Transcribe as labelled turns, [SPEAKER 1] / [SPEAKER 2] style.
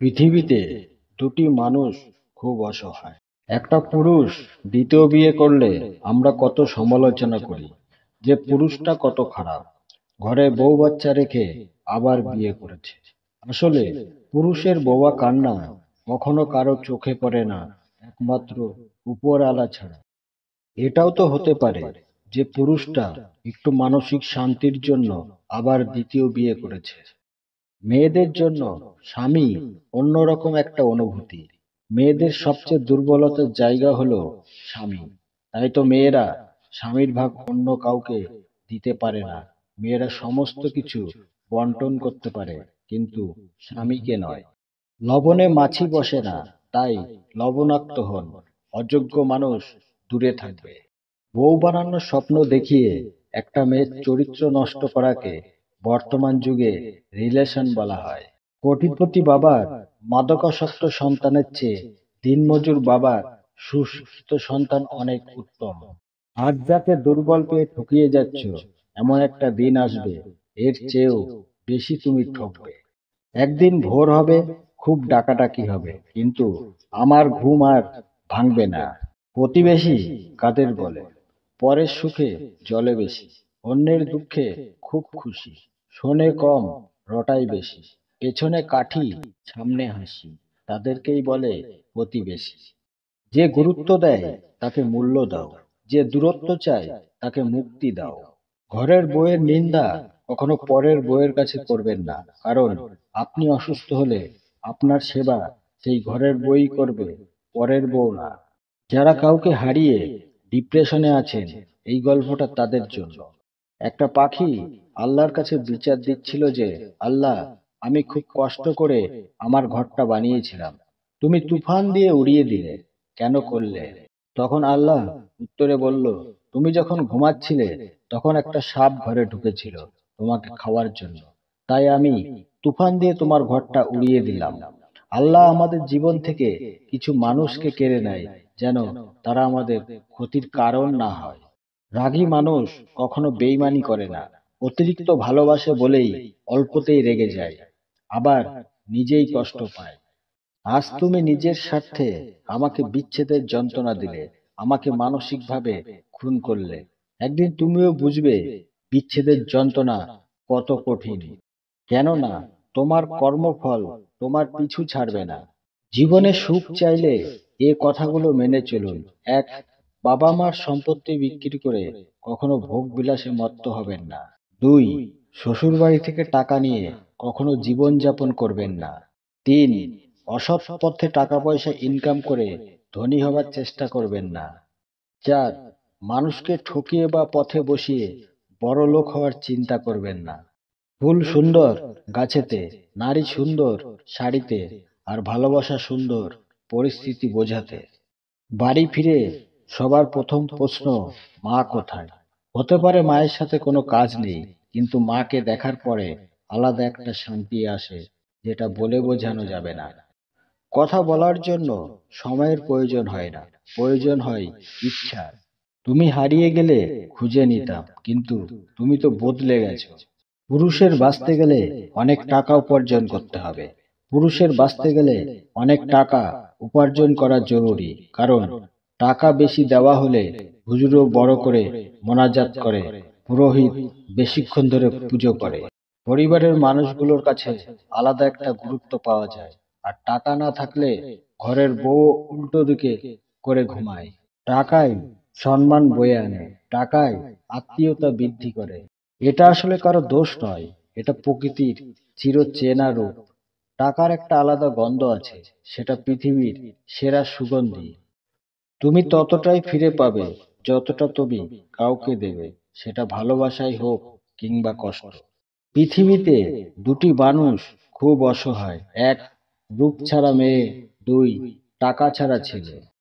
[SPEAKER 1] পৃথিবীতে দুটি মানুষ খুব অসহায়। একটা পুরুষ দ্বিতীয় বিয়ে করলে আমরা কত সমালোচনা করি যে পুরুষটা কত খারাপ, ঘরে বউ বাচ্চা রেখে আবার বিয়ে করেছে। আসলে পুরুষের বোবা কান্না কখনো কারো চোখে পড়ে না, একমাত্র উপরওয়ালা ছাড়া। এটাও তো হতে পারে যে পুরুষটা একটু মানসিক শান্তির জন্য আবার দ্বিতীয় বিয়ে করেছে। মেয়েদের জন্য স্বামী অন্যরকম একটা অনুভূতি। মেয়েদের সবচেয়ে দুর্বলতার জায়গা হলো স্বামী। তাই তো মেয়েরা স্বামীর ভাগ অন্য কাউকে দিতে পারে না। মেয়েরা সমস্ত কিছু বন্টন করতে পারে, কিন্তু স্বামীকে নয়। লবণে মাছি বসে না, তাই লবণাক্ত হন। অযোগ্য মানুষ দূরে থাকবে। বউ বানানোর স্বপ্ন দেখিয়ে একটা মেয়ের চরিত্র নষ্ট করাকে বর্তমান যুগে রিলেশন বলা হয়। কোটিপতি বাবার মাদকাসক্ত সন্তানের চেয়ে দিনমজুর বাবার সুশিক্ষিত সন্তান অনেক উত্তম। আজ যাকে দুর্বল পেয়ে ঠকিয়ে যাচ্ছ, এমন একটা দিন আসবে এর চেয়েও বেশি তুমি ঠকবে। একদিন ভোর হবে, খুব ডাকাডাকি হবে, কিন্তু আমার ঘুম আর ভাঙবে না। প্রতিবেশী কাদের বলে, পরের সুখে জলে বেশি, অন্যের দুঃখে খুব খুশি, শোনে কম, রটাই বেশি, পেছনে কাঠি, সামনে হাসি, তাদেরকেই বলে প্রতিবেশী। যে গুরুত্ব দেয় তাকে মূল্য দাও, যে দূরত্ব চায় তাকে মুক্তি দাও। ঘরের বউয়ের নিন্দা কখনো পরের বউয়ের কাছে করবেন না, কারণ আপনি অসুস্থ হলে আপনার সেবা সেই ঘরের বউই করবে, পরের বউ না। যারা কাউকে হারিয়ে ডিপ্রেশনে আছেন, এই গল্পটা তাদের জন্য। একটা পাখি আল্লাহর কাছে বিচার দিচ্ছিল যে, আল্লাহ, আমি খুব কষ্ট করে আমার ঘরটা বানিয়েছিলাম, তুমি তুফান দিয়ে উড়িয়ে দিলে, কেন করলে? তখন আল্লাহ উত্তরে বলল, তুমি যখন ঘুমাচ্ছিলে তখন একটা সাপ ঘরে ঢুকেছিল তোমাকে খাওয়ার জন্য, তাই আমি তুফান দিয়ে তোমার ঘরটা উড়িয়ে দিলাম। আল্লাহ আমাদের জীবন থেকে কিছু মানুষকে কেড়ে নেয়, যেন তারা আমাদের ক্ষতির কারণ না হয়। রাগী মানুষ কখনো বেইমানি করে না, অতিরিক্ত ভালোবাসে বলেই অল্পতেই রেগে যায়, আবার নিজেই কষ্ট পায়। আজ তুমি নিজের স্বার্থে আমাকে বিচ্ছেদের যন্ত্রণা দিলে, আমাকে মানসিকভাবে খুন করলে। একদিন তুমিও বুঝবে বিচ্ছেদের যন্ত্রণা কত কঠিন। কেননা তোমার কর্মফল তোমার পিছু ছাড়বে না। জীবনে সুখ চাইলে এ কথাগুলো মেনে চলুন। এক, বাবা মার সম্পত্তি বিক্রি করে কখনো ভোগ বিলাসে মত্ত হবেন না। দুই, শ্বশুর বাড়ি থেকে টাকা নিয়ে কখনো জীবন যাপন করবেন না। তিন, অসৎ পথে টাকা পয়সা ইনকাম করে ধনী হবার চেষ্টা করবেন না। চার, মানুষকে ঠকিয়ে বা পথে বসিয়ে বড় লোক হওয়ার চিন্তা করবেন না। ফুল সুন্দর গাছেতে, নারী সুন্দর শাড়িতে, আর ভালোবাসা সুন্দর পরিস্থিতি বোঝাতে। বাড়ি ফিরে সবার প্রথম প্রশ্ন, মা কোথায়? হতে পারে মায়ের সাথে কোনো কাজ নেই, কিন্তু মাকে দেখার পরে আলাদা একটা শান্তি আসে, যেটা বলে বোঝানো যাবে না। কথা বলার জন্য সময়ের প্রয়োজন হয় না, প্রয়োজন হয় ইচ্ছার। তুমি হারিয়ে গেলে খুঁজে নিতাম, কিন্তু তুমি তো বদলে গেছো। পুরুষের বাঁচতে গেলে অনেক টাকা উপার্জন করতে হবে। পুরুষের বাঁচতে গেলে অনেক টাকা উপার্জন করা জরুরি, কারণ টাকা বেশি দেওয়া হলে হুজুরও বড় করে মোনাজাত করে, পুরোহিত বেশিক্ষণ ধরে পুজো করে, পরিবারের মানুষগুলোর কাছে আলাদা একটা গুরুত্ব পাওয়া যায়। আর টাকা না থাকলে ঘরের বউ উল্টো দিকে করে ঘুমায়। টাকায় সম্মান বয়ে আনে, টাকায় আত্মীয়তা বৃদ্ধি করে। এটা আসলে কারো দোষ নয়, এটা প্রকৃতির চিরচেনা রূপ। টাকার একটা আলাদা গন্ধ আছে, সেটা পৃথিবীর সেরা সুগন্ধি। তুমি ততটাই ফিরে পাবে যতটা তুমি কাউকে দেবে, সেটা ভালোবাসাই হোক কিংবা কষ্ট। পৃথিবীতে দুটি মানুষ খুব অসহায়। এক, রূপ ছাড়া মেয়ে। দুই, টাকা ছাড়া ছেলে।